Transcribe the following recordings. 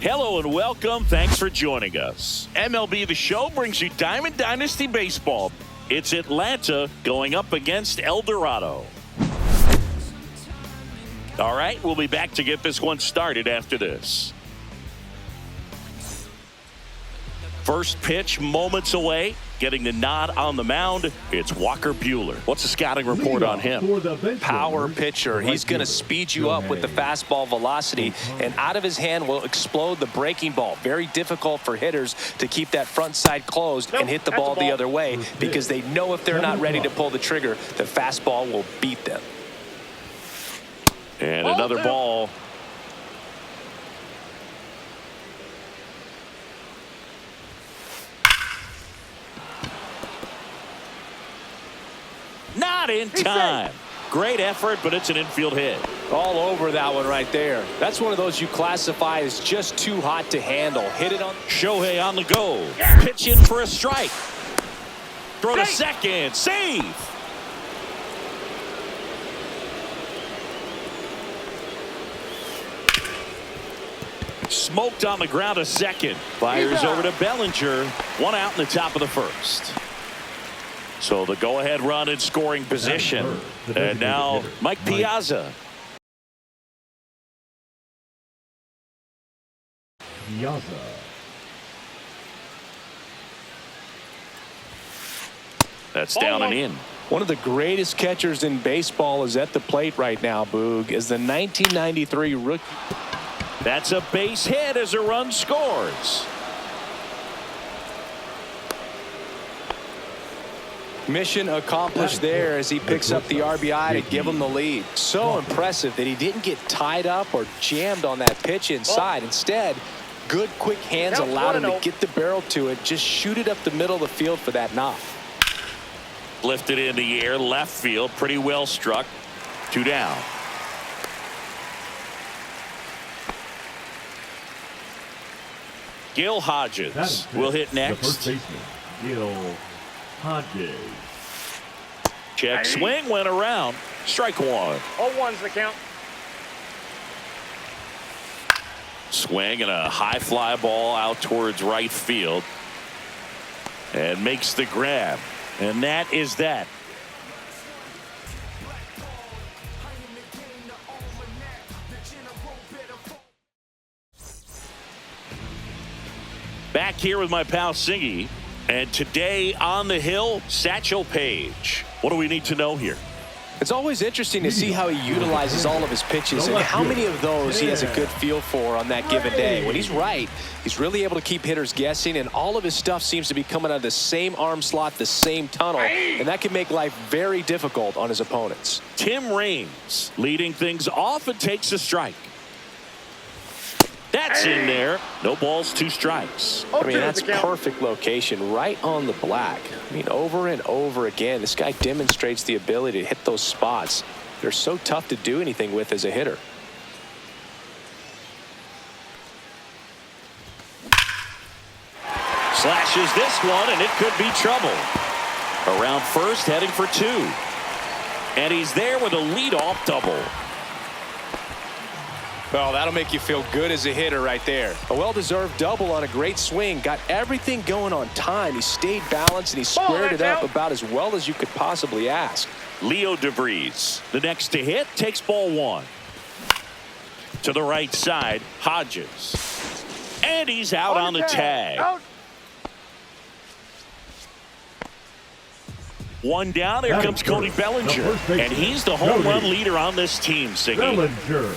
Hello and welcome. Thanks for joining us. MLB The Show brings you Diamond Dynasty Baseball. It's Atlanta going up against El Dorado. All right, we'll be back to get this one started after this. First pitch moments away. Getting the nod on the mound, it's Walker Buehler. What's the scouting report on him? Power pitcher. He's going to speed you up with the fastball velocity, and out of his hand will explode the breaking ball. Very difficult for hitters to keep that front side closed and hit the ball the other way, because they know if they're not ready to pull the trigger, the fastball will beat them. And another ball. Not in time. Great effort, but it's an infield hit. All over that one right there. That's one of those you classify as just too hot to handle. Hit it on. Shohei on the go. Pitch in for a strike. Throw to second. Save. Smoked on the ground to second. Fires over to Bellinger. One out in the top of the first. So the go-ahead run in scoring position. And now Mike Piazza. That's down and in. One of the greatest catchers in baseball is at the plate right now, Boog, is the 1993 rookie. That's a base hit as a run scores. Mission accomplished there as he picks up the RBI to give him the lead. So impressive that he didn't get tied up or jammed on that pitch inside. Instead, good quick hands allowed him to get the barrel to it, just shoot it up the middle of the field for that knock. Lifted in the air, left field, pretty well struck. 2 down. Gil Hodges will hit next. The first baseman, Gil Hodges. Check swing, went around. Strike one. 0-1's the count. Swing and a high fly ball out towards right field. And makes the grab. And that is that. Back here with my pal Singy. And today on the hill, Satchel Paige. What do we need to know here? It's always interesting to see how he utilizes all of his pitches and how many of those he has a good feel for on that given day. When he's right, he's really able to keep hitters guessing, and all of his stuff seems to be coming out of the same arm slot, the same tunnel, and that can make life very difficult on his opponents. Tim Raines leading things off and takes a strike. That's in there. No balls, 2 strikes. I mean, that's perfect location right on the black. I mean, over and over again, this guy demonstrates the ability to hit those spots. They're so tough to do anything with as a hitter. Slashes this one, and it could be trouble. Around first, heading for 2. And he's there with a leadoff double. Well, that'll make you feel good as a hitter right there. A well-deserved double on a great swing. Got everything going on time. He stayed balanced, and he squared it up about as well as you could possibly ask. Leo DeVries, the next to hit, takes ball 1. To the right side, Hodges. And he's out on the tag. Out. 1 down. Here comes Cody Bellinger. And he's the home run leader on this team, Singing. Bellinger.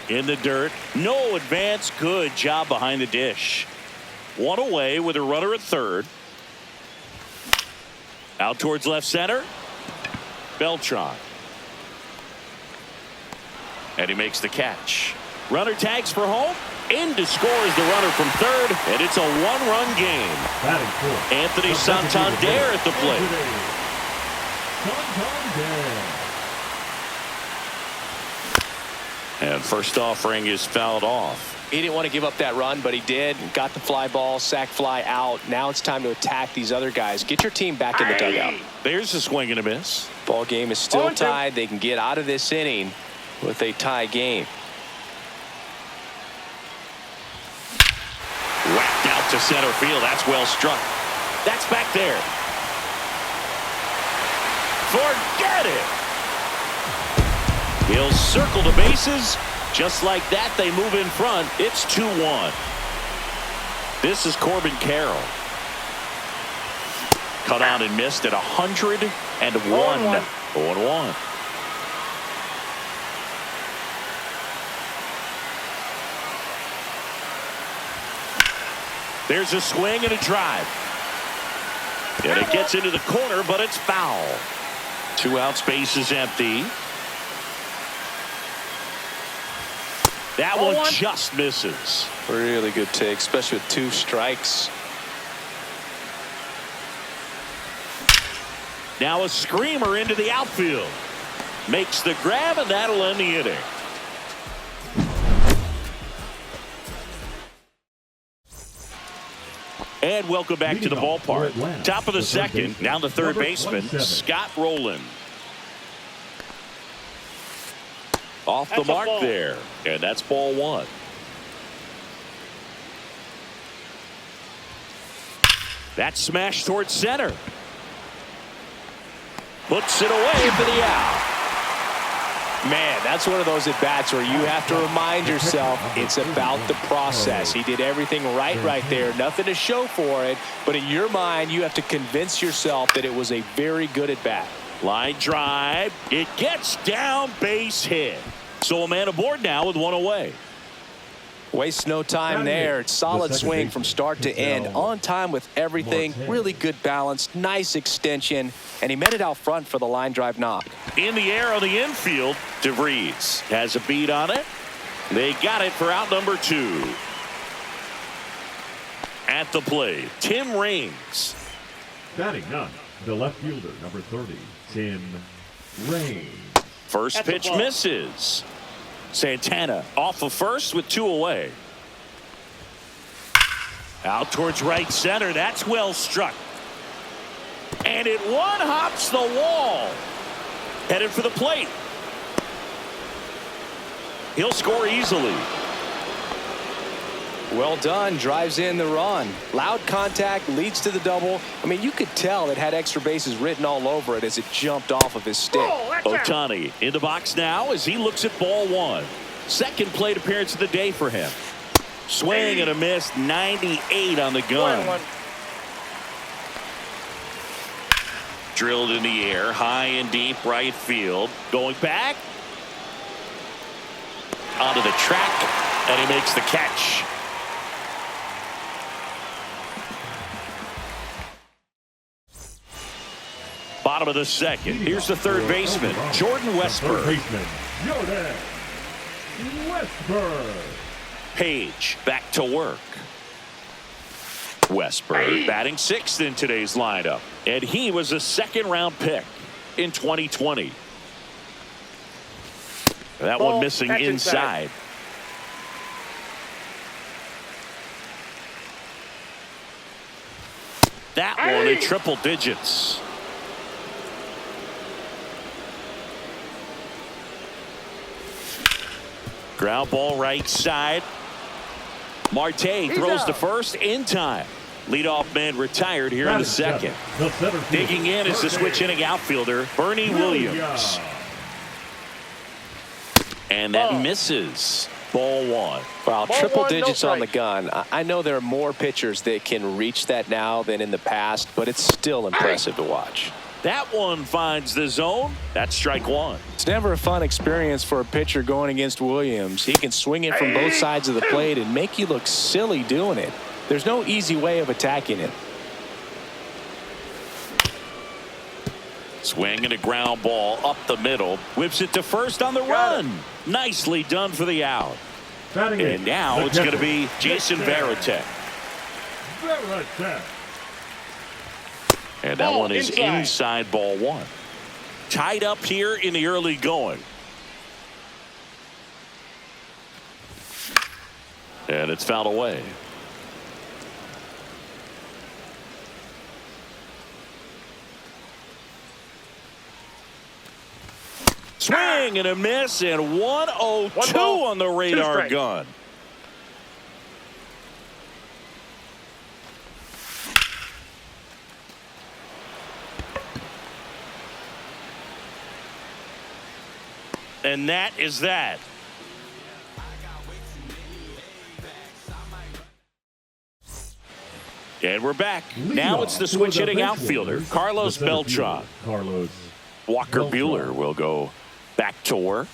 In the dirt, no advance. Good job behind the dish. 1 away with a runner at third. Out towards left center. Beltran. And he makes the catch. Runner tags for home. In to score is the runner from third. And it's a 1-run game. Anthony Santander at the plate. Santander. And first offering is fouled off. He didn't want to give up that run, but he did. Got the fly ball, sac fly out. Now it's time to attack these other guys. Get your team back in the dugout. There's a swing and a miss. Ball game is still tied. They can get out of this inning with a tie game. to center field. That's well struck. That's back there. Forget it. He'll circle the bases. Just like that, they move in front. It's 2-1. This is Corbin Carroll. Cut out and missed at 101. 0-1. There's a swing and a drive. And it gets into the corner, but it's foul. 2 out, space is empty. That one just misses. Really good take, especially with 2 strikes. Now a screamer into the outfield. Makes the grab, and that'll end the inning. And welcome back to the ballpark. Top of the second, now the third baseman, Scott Rowland. Off the mark there, and that's ball 1. That smash towards center. Puts it away for the out. Man, that's one of those at-bats where you have to remind yourself it's about the process. He did everything right there. Nothing to show for it, but in your mind, you have to convince yourself that it was a very good at-bat. Line drive. It gets down, base hit. So a man aboard now with 1 away. Wastes no time there. It's solid swing from start to end. On time with everything. Really good balance. Nice extension. And he met it out front for the line drive knock. In the air on the infield, DeVries has a beat on it. They got it for out number 2. At the plate, Tim Raines. Batting 9, the left fielder, number 30, Tim Raines. First pitch misses. Santana off of first with 2 away. Out towards right center. That's well struck. And it one-hops the wall. Headed for the plate. He'll score easily. Well done. Drives in the run. Loud contact, leads to the double. I mean, you could tell it had extra bases written all over it as it jumped off of his stick. Ohtani in the box now as he looks at ball 1. Second plate appearance of the day for him. Swing and a miss. 98 on the gun. Drilled in the air, high and deep right field. Going back. Onto the track, and he makes the catch. Bottom of the second. Here's the third baseman, Jordan Westburg. Jordan Westburg. Page back to work. Westburg batting 6th in today's lineup, and he was a second-round pick in 2020. That one missing inside. That one in triple digits. Ground ball right side. Marte throws to first in time. Leadoff man retired here in the second. Digging in is the switch inning outfielder, Bernie Williams. And that misses. Ball 1. Wow, triple digits on the gun. I know there are more pitchers that can reach that now than in the past, but it's still impressive to watch. That one finds the zone. That's strike 1. It's never a fun experience for a pitcher going against Williams. He can swing it from both sides of the plate and make you look silly doing it. There's no easy way of attacking it. Swing and a ground ball up the middle. Whips it to first on the run. Nicely done for the out. And now it's going to be Jason Varitek. And that one is inside ball 1. Tied up here in the early going. And it's fouled away. Swing and a miss, and 102 on the radar gun. And that is that. And we're back. Now it's the switch hitting outfielder, Carlos Beltran. Walker Buehler will go back to work.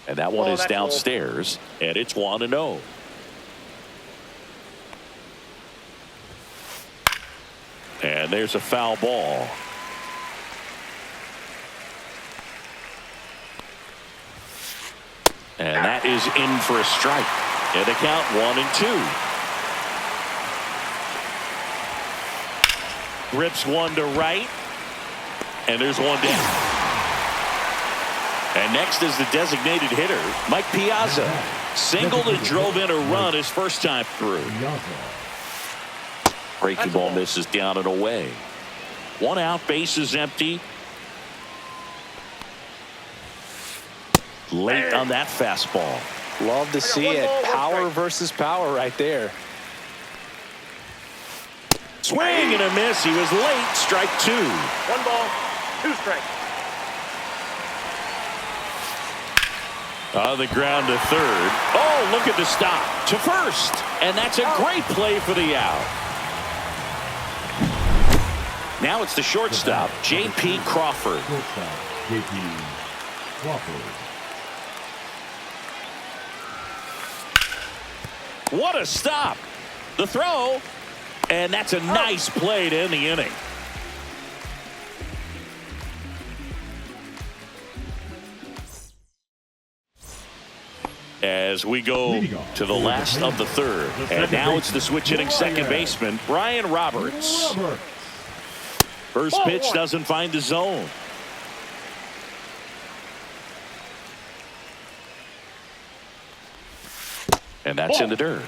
And that one is downstairs. And it's 1-0. And there's a foul ball. And that is in for a strike. And the count 1-2. Rips one to right. And there's one down. And next is the designated hitter, Mike Piazza. Singled and drove in a run his first time through. Breaking ball misses down and away. One out, base is empty. Late on that fastball. Love to see it. Power versus power right there. Swing and a miss. He was late. Strike 2. 1 ball, 2 strikes. On the ground to third. Oh, look at the stop to first. And that's a great play for the out. Now it's the shortstop, J.P. Crawford. What a stop. The throw. And that's a nice play to end the inning. As we go to the last of the third. And now it's the switch hitting second baseman, Brian Roberts. First pitch doesn't find the zone. And that's in the dirt.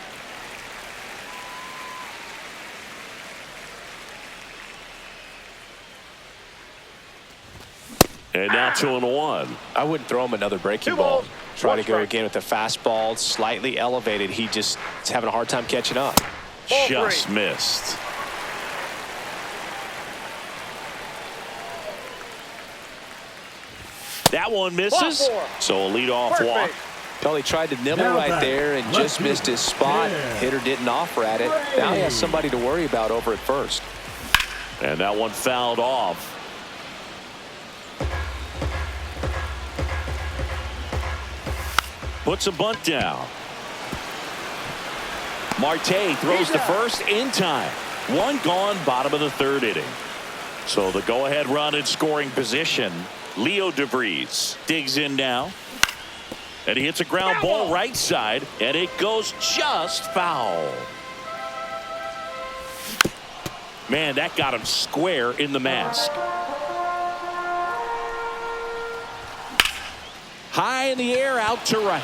And now 2-1. I wouldn't throw him another breaking ball. Try to go again with the fastball, slightly elevated. He just is having a hard time catching up. Just missed. That one misses. So a leadoff walk. Kelly tried to nibble right there and just missed his spot. Hitter didn't offer at it. Now he has somebody to worry about over at first. And that one fouled off. Puts a bunt down. Marte throws to first in time. One gone, bottom of the third inning. So the go-ahead run in scoring position. Leo DeVries digs in now. And he hits a ground ball right side. And it goes just foul. Man, that got him square in the mask. High in the air, out to right.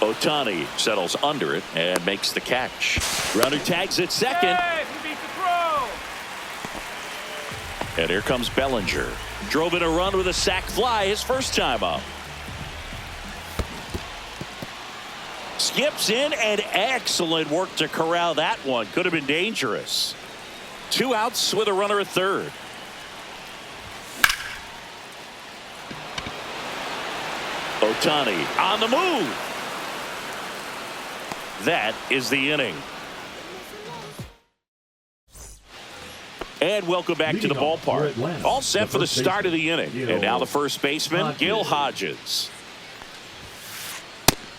Ohtani settles under it and makes the catch. Runner tags at second. And here comes Bellinger. Drove in a run with a sac fly his first time up. Skips in, and excellent work to corral that one. Could have been dangerous. 2 outs with a runner at third. Ohtani on the move. That is the inning. And welcome back to the ballpark. All set for the start of the inning. And now the first baseman, Gil Hodges.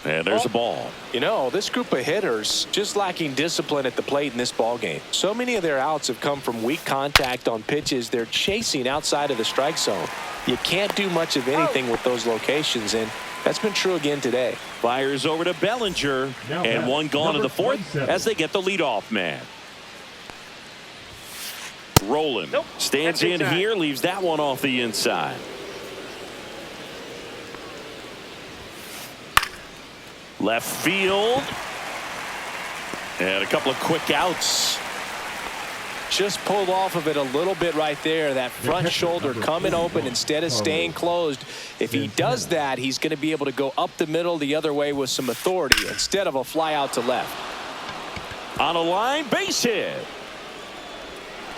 And there's a ball. You know, this group of hitters just lacking discipline at the plate in this ball game. So many of their outs have come from weak contact on pitches they're chasing outside of the strike zone. You can't do much of anything with those locations, and that's been true again today. Fires over to Bellinger, and one gone in the fourth as they get the leadoff man. Rolling. Stands in here, leaves that one off the inside. Left field. And a couple of quick outs. Just pulled off of it a little bit right there. That front shoulder coming open instead of staying closed. If he does that, he's going to be able to go up the middle the other way with some authority instead of a fly out to left. On a line, base hit.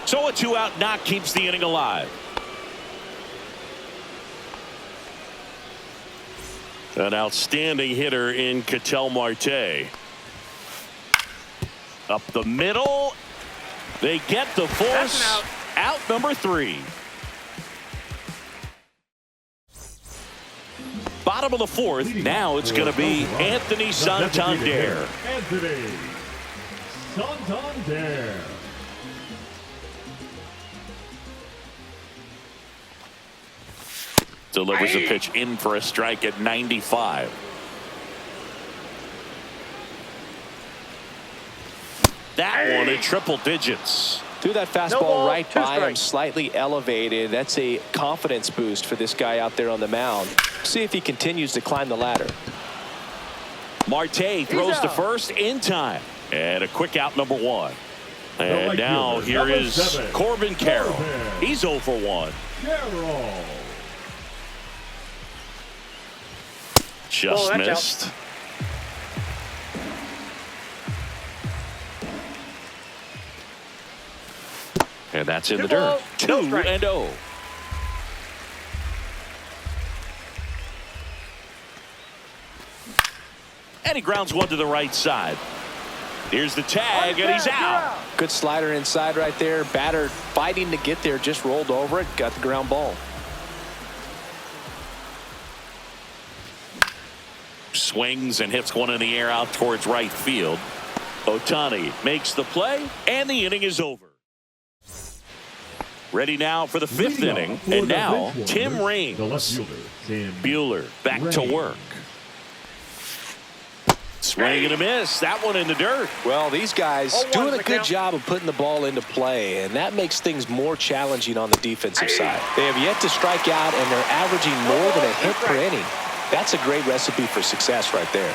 So a 2-out knock keeps the inning alive. An outstanding hitter in Ketel Marte. Up the middle. They get the force. Out number 3. Bottom of the 4th. Now it's going to be Anthony Santander. Anthony Santander. Delivers a pitch in for a strike at 95. That one in triple digits. Threw that fastball right by him, slightly elevated. That's a confidence boost for this guy out there on the mound. See if he continues to climb the ladder. Marte throws to first in time. And a quick out number 1. And now here is Corbin Carroll. He's 0 for 1. Carroll. Just missed. And that's in the dirt. 2-0. And he grounds one to the right side. Here's the tag, and he's out. Good slider inside right there. Batter fighting to get there, just rolled over it, got the ground ball. Swings and hits one in the air out towards right field. Ohtani makes the play, and the inning is over. Ready now for the 5th inning, and now Tim Raines. Bueller back to work. Swing and a miss. That one in the dirt. Well, these guys doing a good job of putting the ball into play, and that makes things more challenging on the defensive side. They have yet to strike out, and they're averaging more than a hit per inning. That's a great recipe for success right there.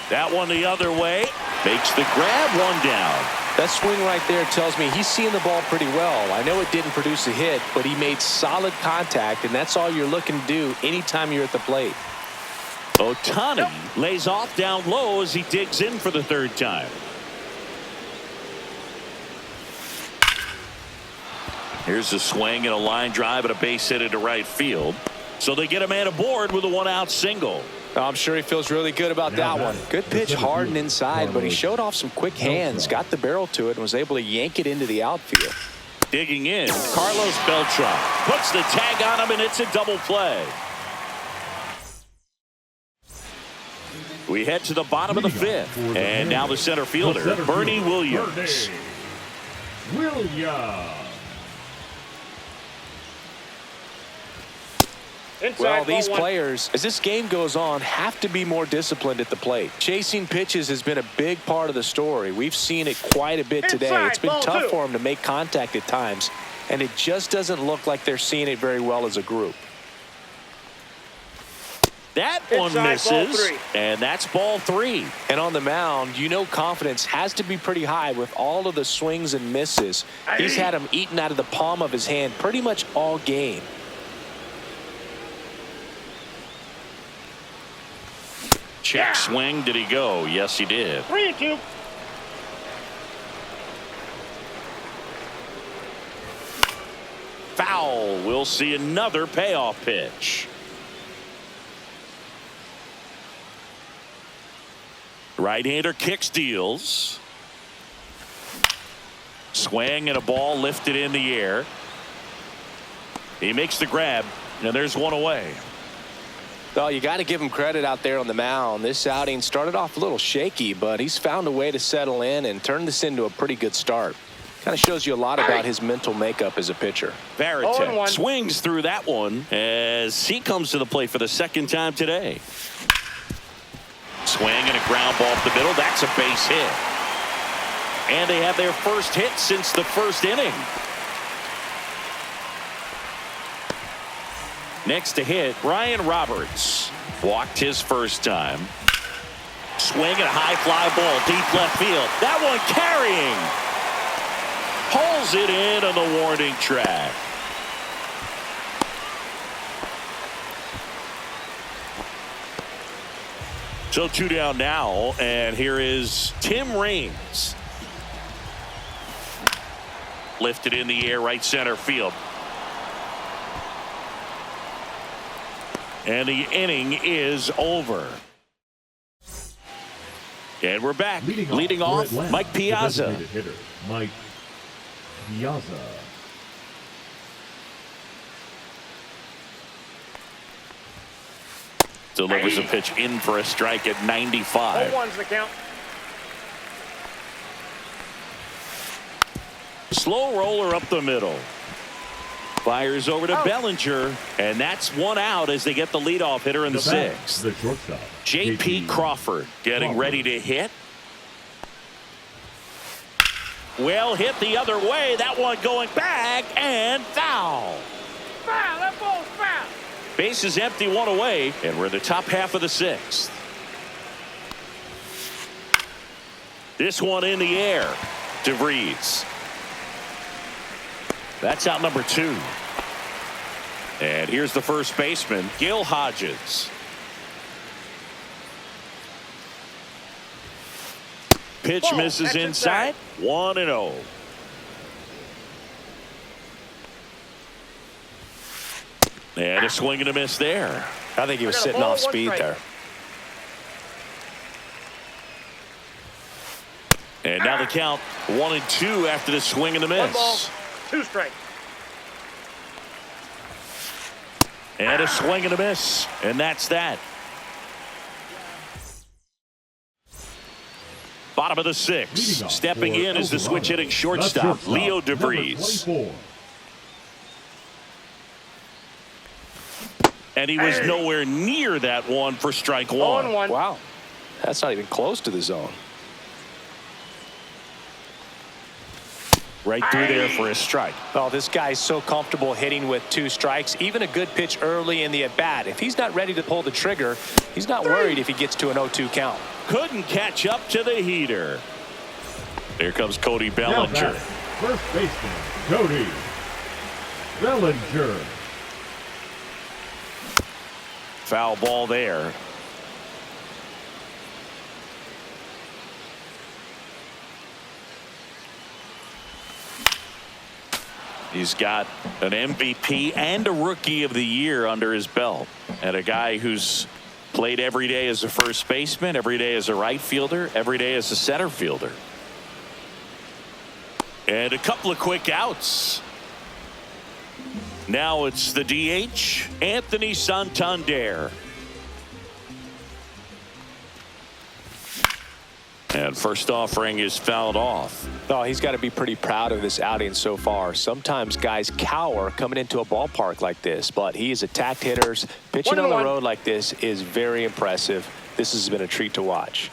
That one the other way. Makes the grab, one down. That swing right there tells me he's seeing the ball pretty well. I know it didn't produce a hit, but he made solid contact, and that's all you're looking to do anytime you're at the plate. Ohtani lays off down low as he digs in for the 3rd time. Here's a swing and a line drive and a base hit into right field. So they get a man aboard with a 1-out single. I'm sure he feels really good about that one. Good pitch, hard and inside, but he showed off some quick hands, got the barrel to it, and was able to yank it into the outfield. Digging in, Carlos Beltran puts the tag on him, and it's a double play. We head to the bottom of the 5th, and now the center fielder, Bernie Williams. Well, these players, as this game goes on, have to be more disciplined at the plate. Chasing pitches has been a big part of the story. We've seen it quite a bit today. It's been tough for them to make contact at times, and it just doesn't look like they're seeing it very well as a group. That one misses, and that's ball 3. And on the mound, you know confidence has to be pretty high with all of the swings and misses. He's had them eaten out of the palm of his hand pretty much all game. Check swing. Did he go? Yes, he did. 3-2. Foul. We'll see another payoff pitch. Right-hander kicks, deals. Swing and a ball lifted in the air. He makes the grab, and there's one away. Well, you got to give him credit out there on the mound. This outing started off a little shaky, but he's found a way to settle in and turn this into a pretty good start. Kind of shows you a lot about his mental makeup as a pitcher. Varitek swings through that one as he comes to the plate for the 2nd time today. Swing and a ground ball up the middle. That's a base hit. And they have their first hit since the 1st inning. Next to hit, Brian Roberts. Walked his first time. Swing and a high fly ball deep left field. That one carrying. Pulls it in on the warning track. So 2 down now, and here is Tim Raines. Lifted in the air, right center field. And the inning is over. And we're back. Leading off, Mike Piazza. Hitter, Mike Piazza. Delivers a pitch in for a strike at 95. 0-1's the count. Slow roller up the middle. Fires over to Bellinger, and that's one out as they get the leadoff hitter in the sixth. The shortstop, J.P. Crawford getting ready to hit. Well hit the other way. That one going back and foul. Foul. That ball's foul. Base is empty, one away, and we're in the top half of the sixth. This one in the air. DeVries. That's out number 2. And here's the first baseman, Gil Hodges. Pitch misses inside. 1-0. And a swing and a miss there. I think he was sitting off speed there. And now the count 1-2 after the swing and the miss. 1 ball, 2 strikes. And a swing and a miss. And that's that. Bottom of the 6th. Stepping in is the switch hitting shortstop, Leo DeVries. And he was nowhere near that one for strike 1. 0-1. Wow. That's not even close to the zone. Right through there for a strike. Oh, this guy's so comfortable hitting with 2 strikes. Even a good pitch early in the at-bat. If he's not ready to pull the trigger, he's not worried if he gets to an 0-2 count. Couldn't catch up to the heater. Here comes Cody Bellinger. First baseman, Cody Bellinger. Foul ball there. He's got an MVP and a Rookie of the Year under his belt, and a guy who's played every day as a first baseman, every day as a right fielder, every day as a center fielder. And a couple of quick outs. Now it's the DH, Anthony Santander. And first offering is fouled off. Oh, he's got to be pretty proud of this outing so far. Sometimes guys cower coming into a ballpark like this, but he has attacked hitters. Pitching on the road like this is very impressive. This has been a treat to watch.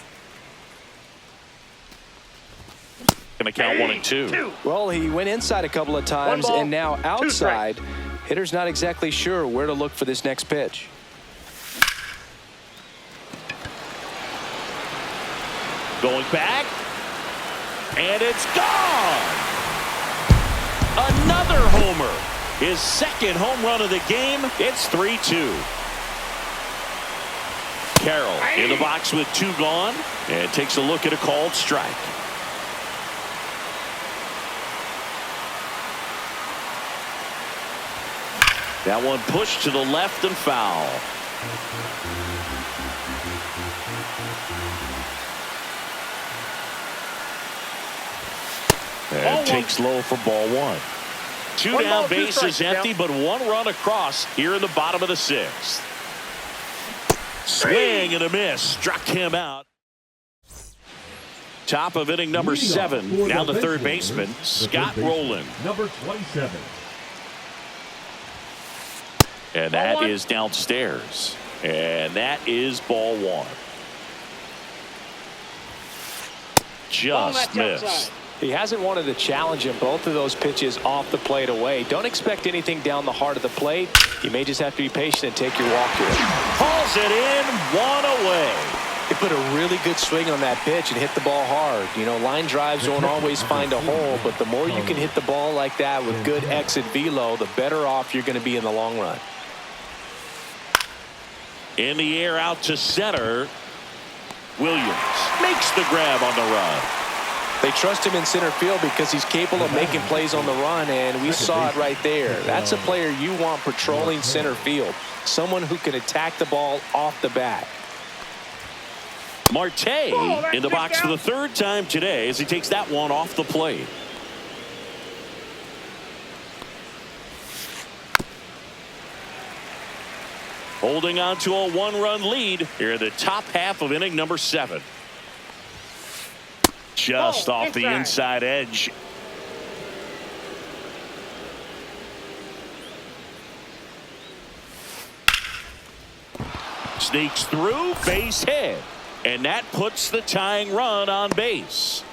Going to count 1-2. Well, he went inside a couple of times, and now outside. Hitter's not exactly sure where to look for this next pitch. Going back, and it's gone. Another homer. His second home run of the game. It's 3-2. Carroll in the box with 2 gone, and takes a look at a called strike. That one pushed to the left and foul. And takes low for ball 1. 2 down, base is empty, but 1 run across here in the bottom of the 6th. Swing and a miss. Struck him out. Top of inning number 7. Now the third baseman, Scott Rowland. Number 27. And that is downstairs. And that is ball 1. Just missed. He hasn't wanted to challenge him. Both of those pitches off the plate away. Don't expect anything down the heart of the plate. You may just have to be patient and take your walk here. Hauls it in, 1 away. He put a really good swing on that pitch and hit the ball hard. You know, line drives don't always find a hole, but the more you can hit the ball like that with good exit velo, the better off you're going to be in the long run. In the air out to center. Williams makes the grab on the run. They trust him in center field because he's capable of making plays on the run, and we saw it right there. That's a player you want patrolling center field, someone who can attack the ball off the bat. Marte in the box for the third time today as he takes that one off the plate. Holding on to a one-run lead here in the top half of inning number 7. Just off the inside edge. Sneaks through, base hit. And that puts the tying run on base.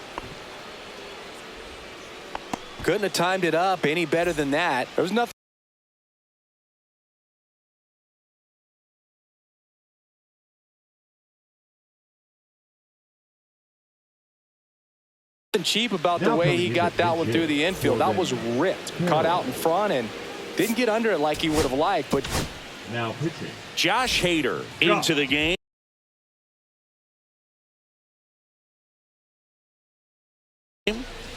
Couldn't have timed it up any better than that. There was nothing cheap about the way he got that one through the infield. That was ripped. Caught out in front and didn't get under it like he would have liked. But now pitching. Josh Hader into the game.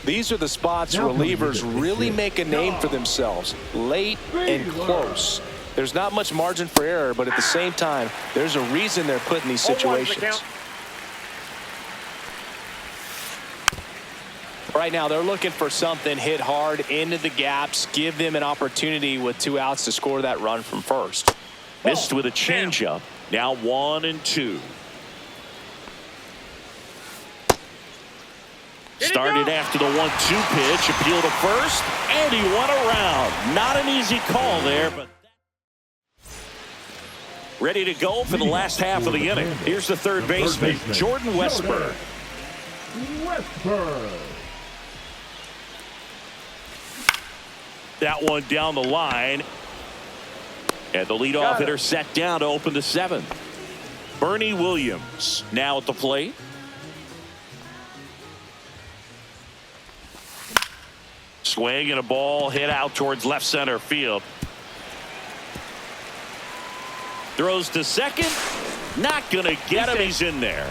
These are the spots relievers really make a name for themselves. Late and close. There's not much margin for error, but at the same time, there's a reason they're put in these situations. Right now, they're looking for something hit hard into the gaps, give them an opportunity with 2 outs to score that run from first. Missed with a changeup. Now 1-2. Started after the 1-2 pitch, appeal to first, and he went around. Not an easy call there, but ready to go for the last half of the inning. Here's the third baseman, Jordan Westburg. That one down the line. And the leadoff hitter set down to open the 7th. Bernie Williams now at the plate. Swing and a ball hit out towards left center field. Throws to second. Not going to get him. He's in there.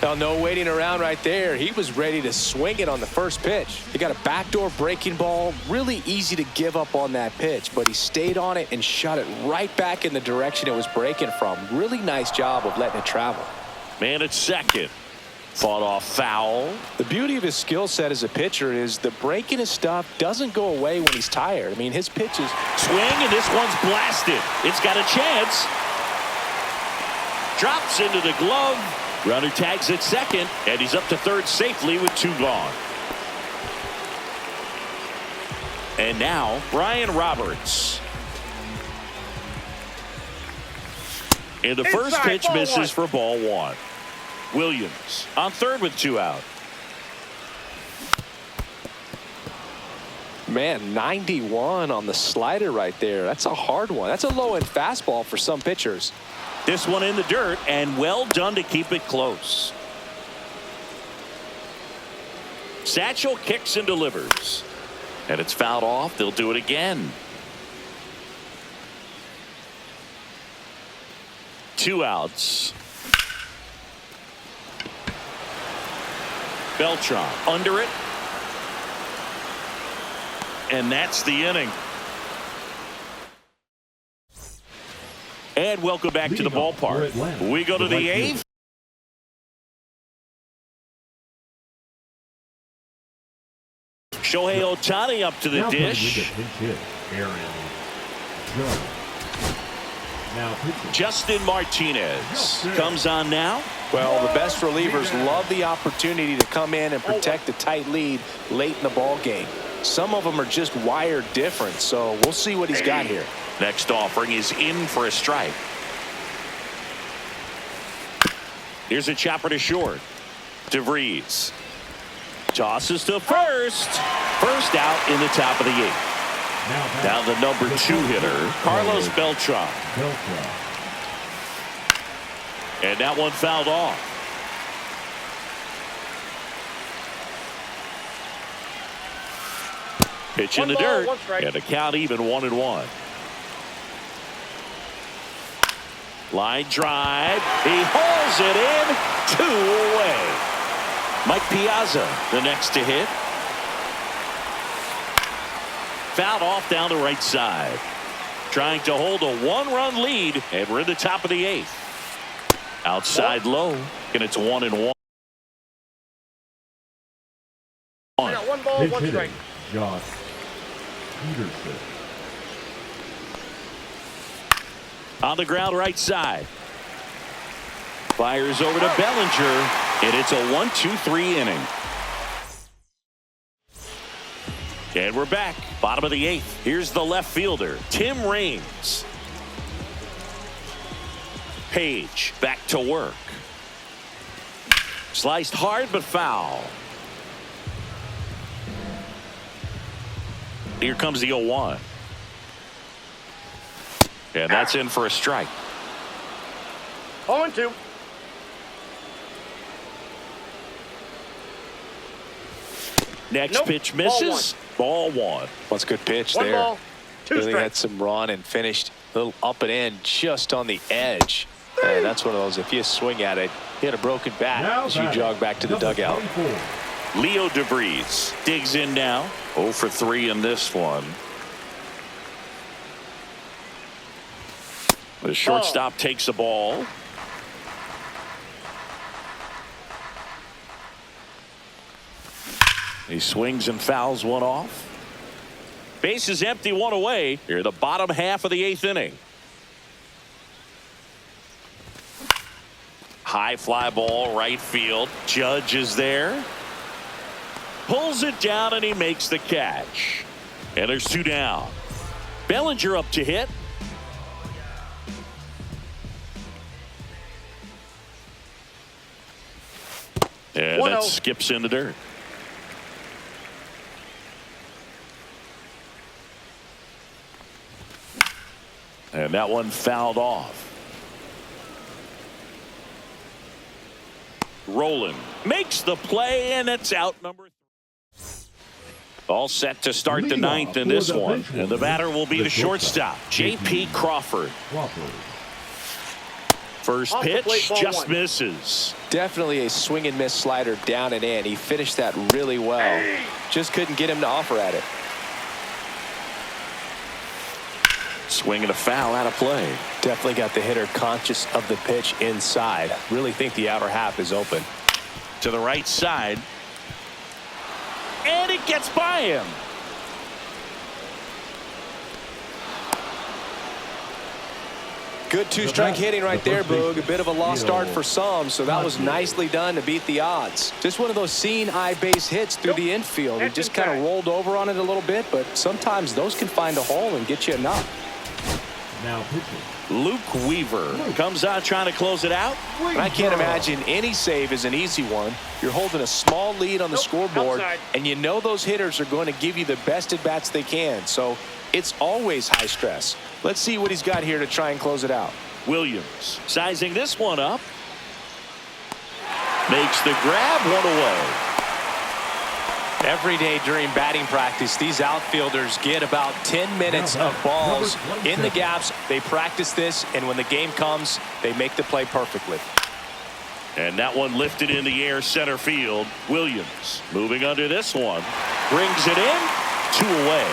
Well, no waiting around right there. He was ready to swing it on the first pitch. He got a backdoor breaking ball. Really easy to give up on that pitch, but he stayed on it and shot it right back in the direction it was breaking from. Really nice job of letting it travel. Man at second. Fought off foul. The beauty of his skill set as a pitcher is the breaking his stuff doesn't go away when he's tired. I mean, his pitches. Swing, and this one's blasted. It's got a chance. Drops into the glove. Runner tags at second, and he's up to third safely with 2 gone. And now, Brian Roberts. And the first pitch misses for ball 1. Williams on third with 2 out. Man, 91 on the slider right there. That's a hard one. That's a low-end fastball for some pitchers. This one in the dirt, and well done to keep it close. Satchel kicks and delivers. And it's fouled off. They'll do it again. 2 outs. Beltran under it. And that's the inning. And welcome back to the ballpark. We go to the 8th. Shohei Ohtani up to the dish. Justin Martinez comes on now. Well, the best relievers love the opportunity to come in and protect a tight lead late in the ball game. Some of them are just wired different, so we'll see what he's got here. Next offering is in for a strike. Here's a chopper to short. DeVries tosses to first. First out in the top of the 8th. Now the number 2 hitter, Carlos Beltran. And that one fouled off. Pitch in the dirt, and a count even 1-1. Line drive. He hauls it in. 2 away. Mike Piazza, the next to hit. Fouled off down the right side. Trying to hold a one-run lead, and we're in the top of the 8th. Outside low, and it's 1-1. I got 1 ball, 1 strike. Josh Peterson. On the ground right side. Fires over to Bellinger, and it's a 1-2-3 inning. And we're back, bottom of the 8th. Here's the left fielder, Tim Raines. Page back to work. Sliced hard but foul. Here comes the 0-1. And that's in for a strike. 0-2. Next Nope. pitch misses. Ball 1. What's a good pitch 1 there. ball, 2 Really had strikes. some run and finished a little up and in just on the edge. And that's one of those, if you swing at it, hit a broken bat as you jog back to the dugout. 24. Leo DeVries digs in now. 0 for 3 in this one. The shortstop takes the ball. He swings and fouls one off. Base is empty, 1 away. Here the bottom half of the 8th inning. High fly ball right field. Judge is there. Pulls it down and he makes the catch. And there's 2 down. Bellinger up to hit. And 1-0. that skips in the dirt. And that one fouled off. Roland makes the play, and it's out number 3. All set to start the 9th in this one. And the batter will be the shortstop, J.P. Crawford. First Off the pitch plate, ball just 1. misses. Definitely a swing and miss slider down and in. He finished that really well. Just couldn't get him to offer at it. Swing and a foul out of play. Definitely got the hitter conscious of the pitch inside. Really think the outer half is open. To the right side. And it gets by him. Good 2-strike hitting right there, Boog. A bit of a lost start for some, so that was nicely done to beat the odds. Just one of those seeing eye base hits through the infield. He just kind of rolled over on it a little bit, but sometimes those can find a hole and get you enough. Now pitching. Luke Weaver comes out trying to close it out. And I can't imagine any save is an easy one. You're holding a small lead on the scoreboard, outside. and you know those hitters are going to give you the best at-bats they can, so it's always high stress. Let's see what he's got here to try and close it out. Williams sizing this one up. Makes the grab, 1 away. Every day during batting practice, these outfielders get about 10 minutes of balls in the gaps. They practice this, and when the game comes, they make the play perfectly. And that one lifted in the air center field. Williams moving under this one. Brings it in. 2 away.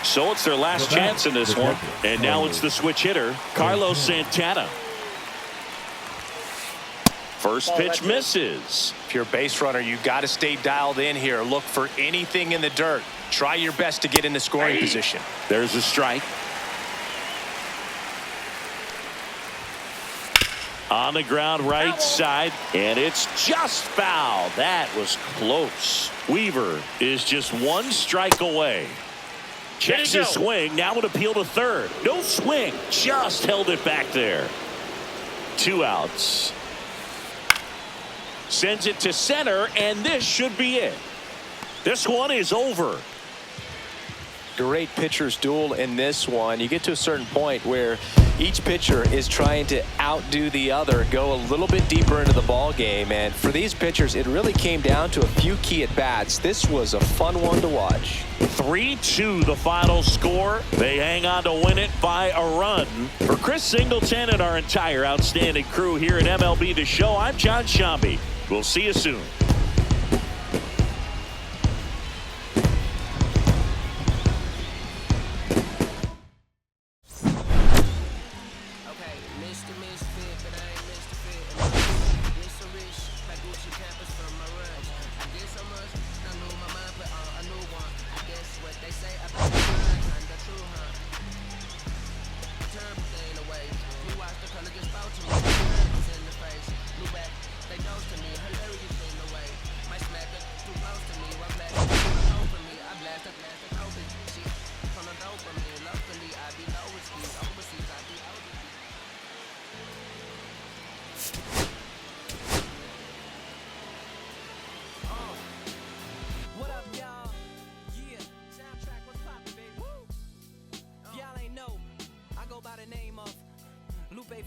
So it's their last chance in this one. And now it's the switch hitter, Carlos Santana. First pitch misses. If you're a base runner, you got to stay dialed in here. Look for anything in the dirt. Try your best to get in the scoring position. There's a strike. On the ground right side, and it's just foul. That was close. Weaver is just 1 strike away. Checks his swing. Now an appeal to third. No swing. Just held it back there. 2 outs. Sends it to center, and this should be it. This one is over. great pitchers duel in this one. You get to a certain point where each pitcher is trying to outdo the other, go a little bit deeper into the ball game. And for these pitchers, it really came down to a few key at-bats. This was a fun one to watch. 3-2 the final score. They hang on to win it by a run. For Chris Singleton and our entire outstanding crew here at MLB The Show, I'm John Shambi. We'll see you soon.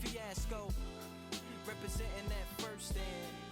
Fiasco, representing that first and